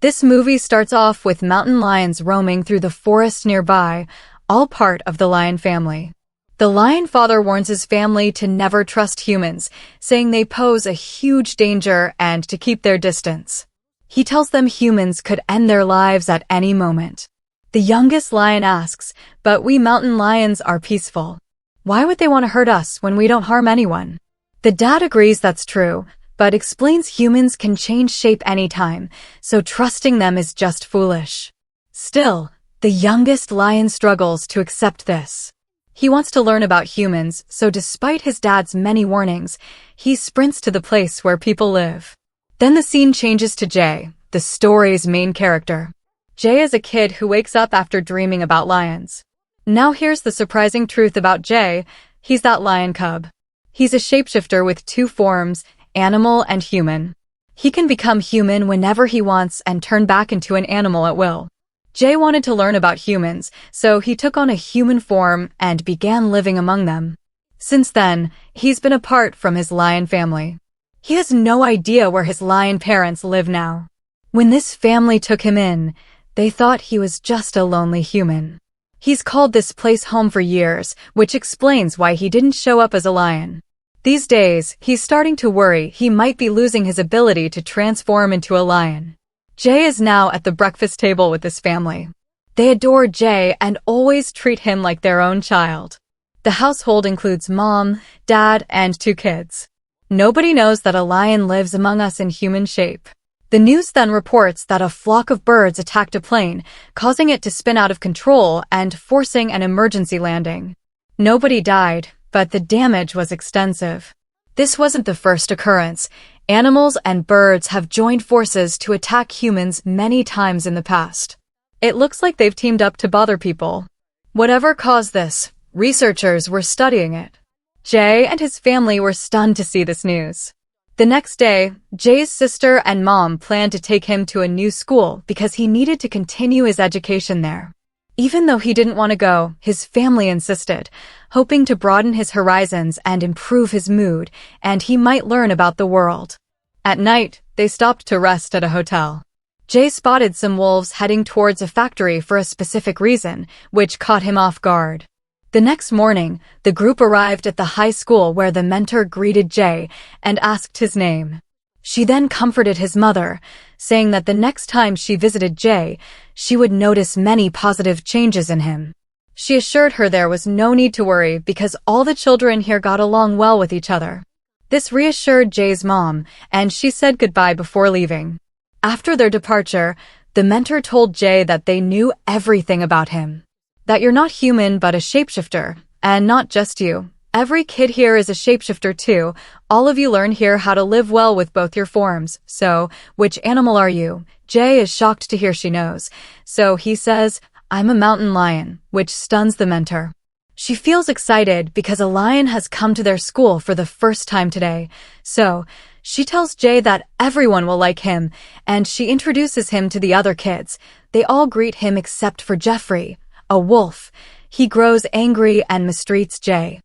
This movie starts off with mountain lions roaming through the forest nearby, all part of the lion family. The lion father warns his family to never trust humans, saying they pose a huge danger and to keep their distance. He tells them humans could end their lives at any moment. The youngest lion asks, "But we mountain lions are peaceful. Why would they want to hurt us when we don't harm anyone?" The dad agrees that's true, but explains humans can change shape anytime, so trusting them is just foolish. Still, the youngest lion struggles to accept this. He wants to learn about humans, so despite his dad's many warnings, he sprints to the place where people live. Then the scene changes to Jay, the story's main character. Jay is a kid who wakes up after dreaming about lions. Now here's the surprising truth about Jay: he's that lion cub. He's a shapeshifter with two forms, animal and human. He can become human whenever he wants and turn back into an animal at will. Jay wanted to learn about humans, so he took on a human form and began living among them. Since then, he's been apart from his lion family. He has no idea where his lion parents live now. When this family took him in, they thought he was just a lonely human. He's called this place home for years, which explains why he didn't show up as a lion. These days, he's starting to worry he might be losing his ability to transform into a lion. Jay is now at the breakfast table with his family. They adore Jay and always treat him like their own child. The household includes mom, dad, and two kids. Nobody knows that a lion lives among us in human shape. The news then reports that a flock of birds attacked a plane, causing it to spin out of control and forcing an emergency landing. Nobody died, but the damage was extensive. This wasn't the first occurrence. Animals and birds have joined forces to attack humans many times in the past. It looks like they've teamed up to bother people. Whatever caused this, researchers were studying it. Jay and his family were stunned to see this news. The next day, Jay's sister and mom planned to take him to a new school because he needed to continue his education there. Even though he didn't want to go, his family insisted, hoping to broaden his horizons and improve his mood, and he might learn about the world. At night, they stopped to rest at a hotel. Jay spotted some wolves heading towards a factory for a specific reason, which caught him off guard. The next morning, the group arrived at the high school where the mentor greeted Jay and asked his name. She then comforted his mother, saying that the next time she visited Jay, she would notice many positive changes in him. She assured her there was no need to worry because all the children here got along well with each other. This reassured Jay's mom, and she said goodbye before leaving. After their departure, the mentor told Jay that they knew everything about him. That you're not human but a shapeshifter, and not just you. Every kid here is a shapeshifter too. All of you learn here how to live well with both your forms. So, which animal are you? Jay is shocked to hear she knows. So he says, "I'm a mountain lion," which stuns the mentor. She feels excited because a lion has come to their school for the first time today. So, she tells Jay that everyone will like him, and she introduces him to the other kids. They all greet him except for Jeffrey, a wolf. He grows angry and mistreats Jay.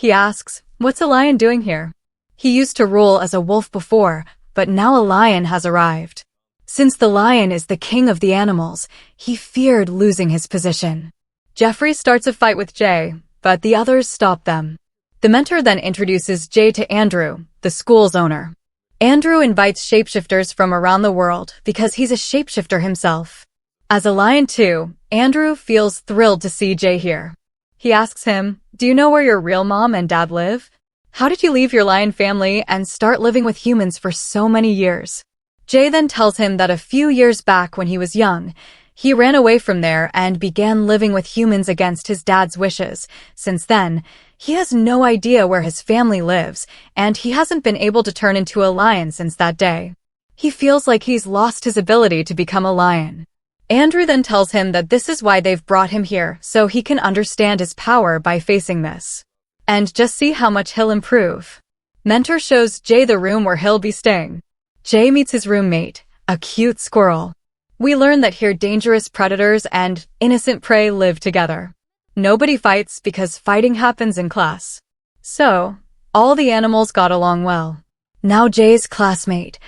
He asks, "What's a lion doing here?" He used to rule as a wolf before, but now a lion has arrived. Since the lion is the king of the animals, he feared losing his position. Jeffrey starts a fight with Jay, but the others stop them. The mentor then introduces Jay to Andrew, the school's owner. Andrew invites shapeshifters from around the world because he's a shapeshifter himself. As a lion too, Andrew feels thrilled to see Jay here. He asks him, "Do you know where your real mom and dad live? How did you leave your lion family and start living with humans for so many years?" Jay then tells him that a few years back when he was young, he ran away from there and began living with humans against his dad's wishes. Since then, he has no idea where his family lives, and he hasn't been able to turn into a lion since that day. He feels like he's lost his ability to become a lion. Andrew then tells him that this is why they've brought him here, so he can understand his power by facing this. And just see how much he'll improve. Mentor shows Jay the room where he'll be staying. Jay meets his roommate, a cute squirrel. We learn that here dangerous predators and innocent prey live together. Nobody fights because fighting happens in class. So, all the animals got along well. Now Jay's classmate,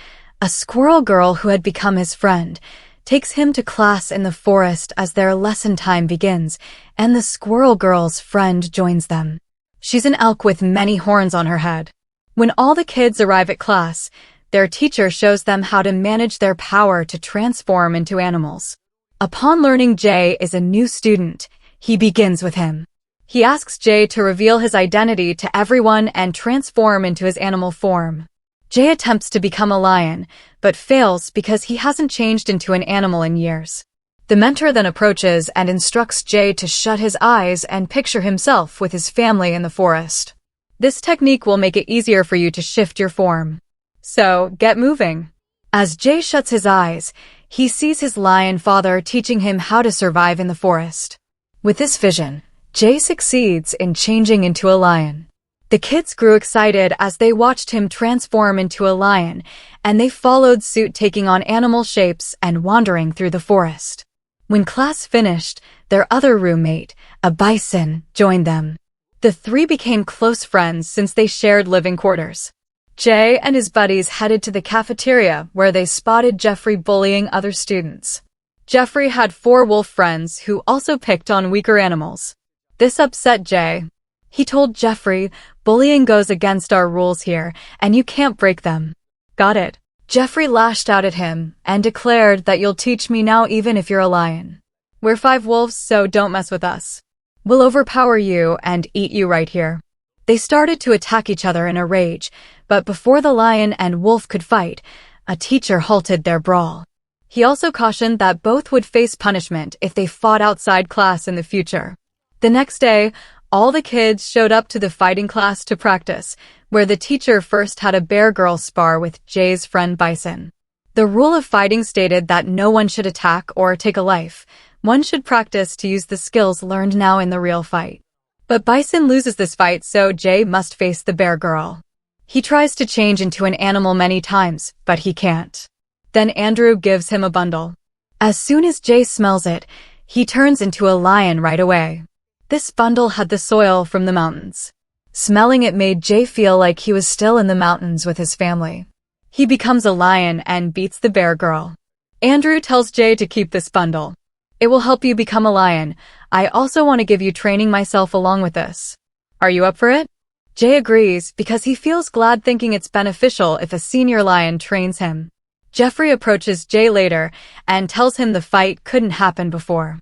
a squirrel girl who had become his friend, takes him to class in the forest as their lesson time begins, and the squirrel girl's friend joins them. She's an elk with many horns on her head. When all the kids arrive at class, their teacher shows them how to manage their power to transform into animals. Upon learning Jay is a new student, he begins with him. He asks Jay to reveal his identity to everyone and transform into his animal form. Jay attempts to become a lion, but fails because he hasn't changed into an animal in years. The mentor then approaches and instructs Jay to shut his eyes and picture himself with his family in the forest. This technique will make it easier for you to shift your form. So, get moving. As Jay shuts his eyes, he sees his lion father teaching him how to survive in the forest. With this vision, Jay succeeds in changing into a lion. The kids grew excited as they watched him transform into a lion, and they followed suit, taking on animal shapes and wandering through the forest. When class finished, their other roommate, a bison, joined them. The three became close friends since they shared living quarters. Jay and his buddies headed to the cafeteria where they spotted Jeffrey bullying other students. Jeffrey had 4 wolf friends who also picked on weaker animals. This upset Jay. He told Jeffrey, "Bullying goes against our rules here, and you can't break them." Got it? Jeffrey lashed out at him and declared that you'll teach me now even if you're a lion. We're 5 wolves, so don't mess with us. We'll overpower you and eat you right here. They started to attack each other in a rage, but before the lion and wolf could fight, a teacher halted their brawl. He also cautioned that both would face punishment if they fought outside class in the future. The next day, all the kids showed up to the fighting class to practice, where the teacher first had a bear girl spar with Jay's friend Bison. The rule of fighting stated that no one should attack or take a life. One should practice to use the skills learned now in the real fight. But Bison loses this fight, so Jay must face the bear girl. He tries to change into an animal many times, but he can't. Then Andrew gives him a bundle. As soon as Jay smells it, he turns into a lion right away. This bundle had the soil from the mountains. Smelling it made Jay feel like he was still in the mountains with his family. He becomes a lion and beats the bear girl. Andrew tells Jay to keep this bundle. It will help you become a lion. I also want to give you training myself along with this. Are you up for it? Jay agrees because he feels glad, thinking it's beneficial if a senior lion trains him. Jeffrey approaches Jay later and tells him the fight couldn't happen before.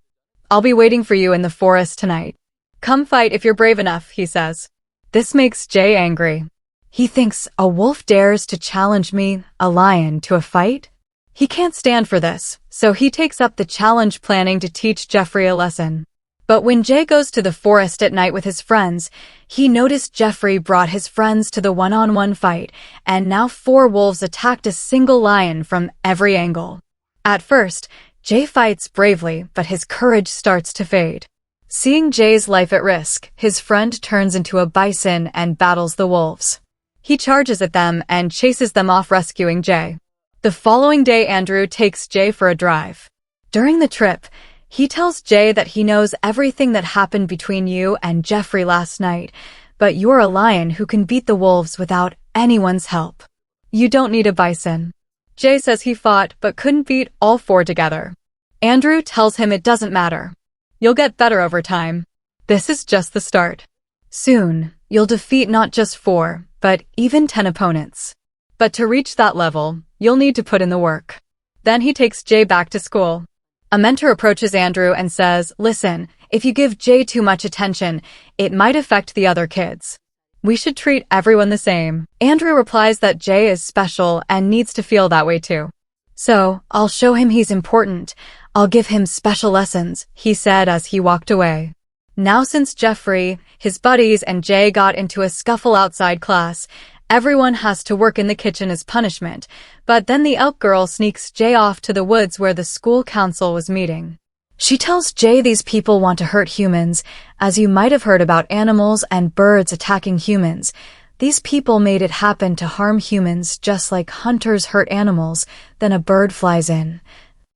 I'll be waiting for you in the forest tonight. Come fight if you're brave enough, he says. This makes Jay angry. He thinks, a wolf dares to challenge me, a lion, to a fight? He can't stand for this, so he takes up the challenge, planning to teach Jeffrey a lesson. But when Jay goes to the forest at night with his friends, he noticed Jeffrey brought his friends to the one-on-one fight, and now 4 wolves attacked a single lion from every angle. At first, Jay fights bravely, but his courage starts to fade. Seeing Jay's life at risk, his friend turns into a bison and battles the wolves. He charges at them and chases them off, rescuing Jay. The following day, Andrew takes Jay for a drive. During the trip, he tells Jay that he knows everything that happened between you and Jeffrey last night, but you're a lion who can beat the wolves without anyone's help. You don't need a bison. Jay says he fought but couldn't beat all 4 together. Andrew tells him it doesn't matter. You'll get better over time. This is just the start. Soon, you'll defeat not just 4, but even 10 opponents. But to reach that level, you'll need to put in the work. Then he takes Jay back to school. A mentor approaches Andrew and says, listen, if you give Jay too much attention, it might affect the other kids. We should treat everyone the same. Andrew replies that Jay is special and needs to feel that way too. So, I'll show him he's important. I'll give him special lessons, he said as he walked away. Now since Jeffrey, his buddies, and Jay got into a scuffle outside class, everyone has to work in the kitchen as punishment, but then the elk girl sneaks Jay off to the woods where the school council was meeting. She tells Jay these people want to hurt humans, as you might have heard about animals and birds attacking humans. These people made it happen to harm humans just like hunters hurt animals, then a bird flies in,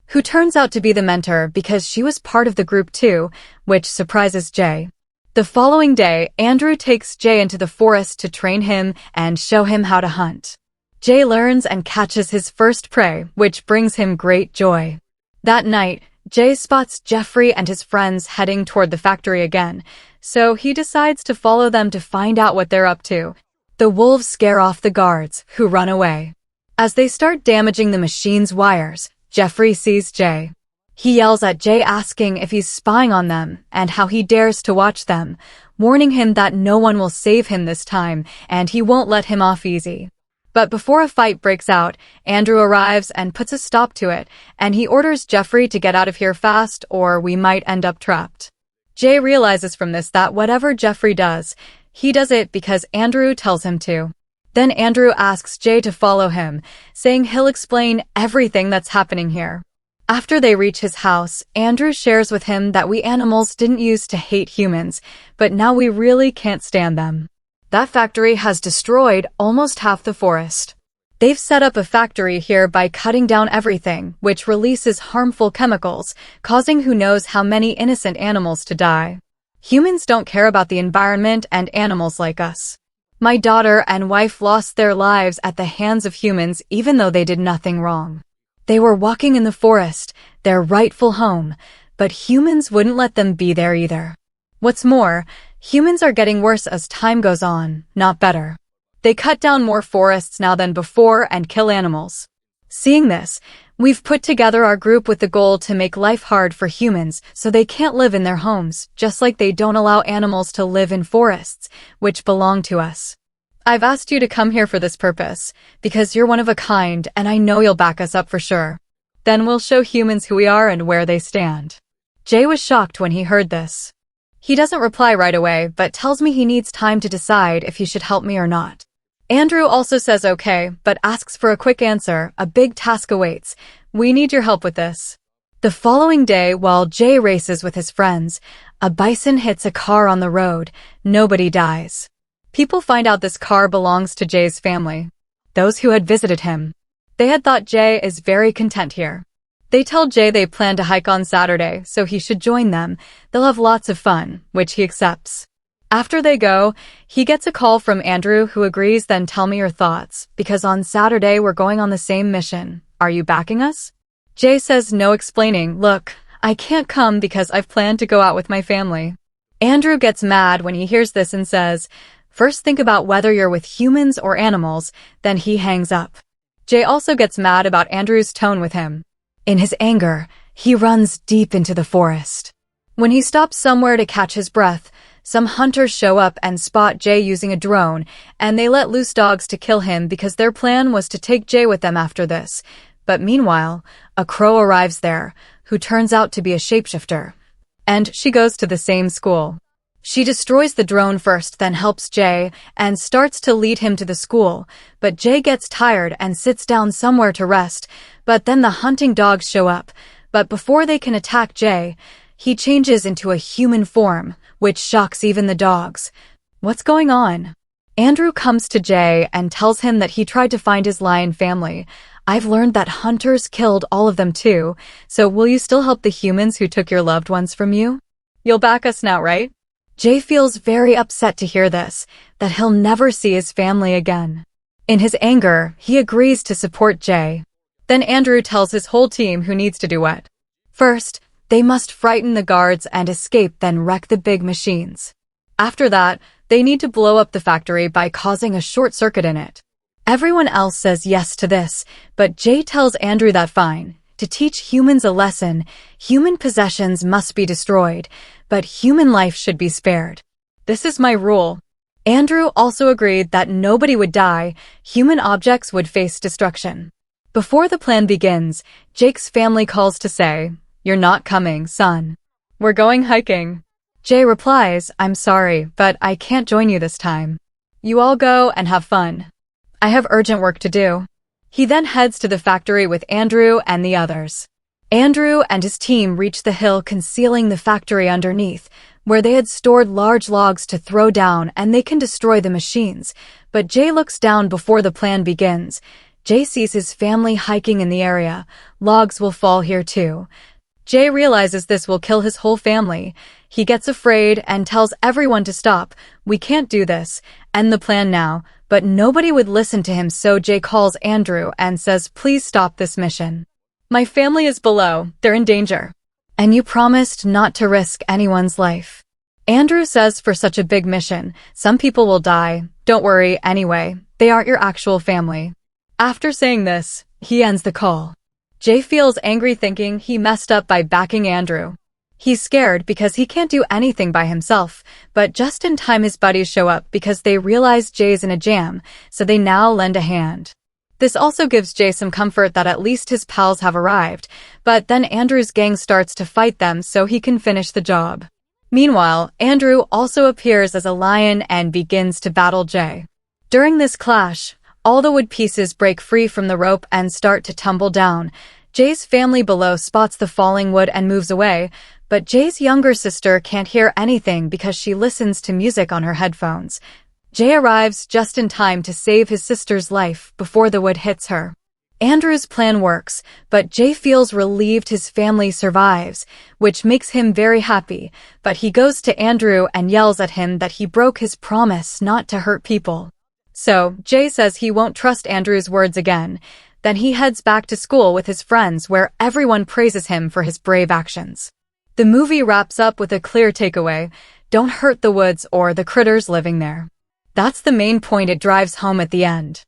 who turns out to be the mentor because she was part of the group too, which surprises Jay. The following day, Andrew takes Jay into the forest to train him and show him how to hunt. Jay learns and catches his first prey, which brings him great joy. That night, Jay spots Jeffrey and his friends heading toward the factory again, so he decides to follow them to find out what they're up to. The wolves scare off the guards, who run away. As they start damaging the machine's wires, Jeffrey sees Jay. He yells at Jay asking if he's spying on them and how he dares to watch them, warning him that no one will save him this time and he won't let him off easy. But before a fight breaks out, Andrew arrives and puts a stop to it, and he orders Jeffrey to get out of here fast or we might end up trapped. Jay realizes from this that whatever Jeffrey does, he does it because Andrew tells him to. Then Andrew asks Jay to follow him, saying he'll explain everything that's happening here. After they reach his house, Andrew shares with him that we animals didn't used to hate humans, but now we really can't stand them. That factory has destroyed almost half the forest. They've set up a factory here by cutting down everything, which releases harmful chemicals, causing who knows how many innocent animals to die. Humans don't care about the environment and animals like us. My daughter and wife lost their lives at the hands of humans even though they did nothing wrong. They were walking in the forest, their rightful home, but humans wouldn't let them be there either. What's more, humans are getting worse as time goes on, not better. They cut down more forests now than before and kill animals. Seeing this, we've put together our group with the goal to make life hard for humans so they can't live in their homes, just like they don't allow animals to live in forests, which belong to us. I've asked you to come here for this purpose, because you're one of a kind and I know you'll back us up for sure. Then we'll show humans who we are and where they stand. Jay was shocked when he heard this. He doesn't reply right away, but tells me he needs time to decide if he should help me or not. Andrew also says okay, but asks for a quick answer. A big task awaits. We need your help with this. The following day, while Jay races with his friends, a bison hits a car on the road. Nobody dies. People find out this car belongs to Jay's family, those who had visited him. They had thought Jay is very content here. They tell Jay they plan to hike on Saturday, so he should join them. They'll have lots of fun, which he accepts. After they go, he gets a call from Andrew who agrees. Then tell me your thoughts, because on Saturday we're going on the same mission. Are you backing us? Jay says no, explaining, look, I can't come because I've planned to go out with my family. Andrew gets mad when he hears this and says, first think about whether you're with humans or animals, then he hangs up. Jay also gets mad about Andrew's tone with him. In his anger, he runs deep into the forest. When he stops somewhere to catch his breath, some hunters show up and spot Jay using a drone, and they let loose dogs to kill him because their plan was to take Jay with them after this. But meanwhile, a crow arrives there, who turns out to be a shapeshifter. And she goes to the same school. She destroys the drone first, then helps Jay, and starts to lead him to the school, but Jay gets tired and sits down somewhere to rest, but then the hunting dogs show up, but before they can attack Jay, he changes into a human form, which shocks even the dogs. What's going on? Andrew comes to Jay and tells him that he tried to find his lion family. I've learned that hunters killed all of them too, so will you still help the humans who took your loved ones from you? You'll back us now, right? Jay feels very upset to hear this, that he'll never see his family again. In his anger, he agrees to support Jay. Then Andrew tells his whole team who needs to do what. First, they must frighten the guards and escape, then wreck the big machines. After that, they need to blow up the factory by causing a short circuit in it. Everyone else says yes to this, but Jay tells Andrew that fine. To teach humans a lesson, human possessions must be destroyed, but human life should be spared. This is my rule. Andrew also agreed that nobody would die, human objects would face destruction. Before the plan begins, Jake's family calls to say, you're not coming, son. We're going hiking. Jay replies, I'm sorry, but I can't join you this time. You all go and have fun. I have urgent work to do. He then heads to the factory with Andrew and the others. Andrew and his team reach the hill concealing the factory underneath, where they had stored large logs to throw down and they can destroy the machines. But Jay looks down before the plan begins. Jay sees his family hiking in the area. Logs will fall here too. Jay realizes this will kill his whole family. He gets afraid and tells everyone to stop. We can't do this. End the plan now. But nobody would listen to him, so Jay calls Andrew and says, please stop this mission. My family is below. They're in danger. And you promised not to risk anyone's life. Andrew says for such a big mission, some people will die. Don't worry, anyway. They aren't your actual family. After saying this, he ends the call. Jay feels angry thinking he messed up by backing Andrew. He's scared because he can't do anything by himself, but just in time his buddies show up because they realize Jay's in a jam, so they now lend a hand. This also gives Jay some comfort that at least his pals have arrived, but then Andrew's gang starts to fight them so he can finish the job. Meanwhile, Andrew also appears as a lion and begins to battle Jay. During this clash, all the wood pieces break free from the rope and start to tumble down. Jay's family below spots the falling wood and moves away, but Jay's younger sister can't hear anything because she listens to music on her headphones. Jay arrives just in time to save his sister's life before the wood hits her. Andrew's plan works, but Jay feels relieved his family survives, which makes him very happy, but he goes to Andrew and yells at him that he broke his promise not to hurt people. So, Jay says he won't trust Andrew's words again. Then he heads back to school with his friends where everyone praises him for his brave actions. The movie wraps up with a clear takeaway: don't hurt the woods or the critters living there. That's the main point it drives home at the end.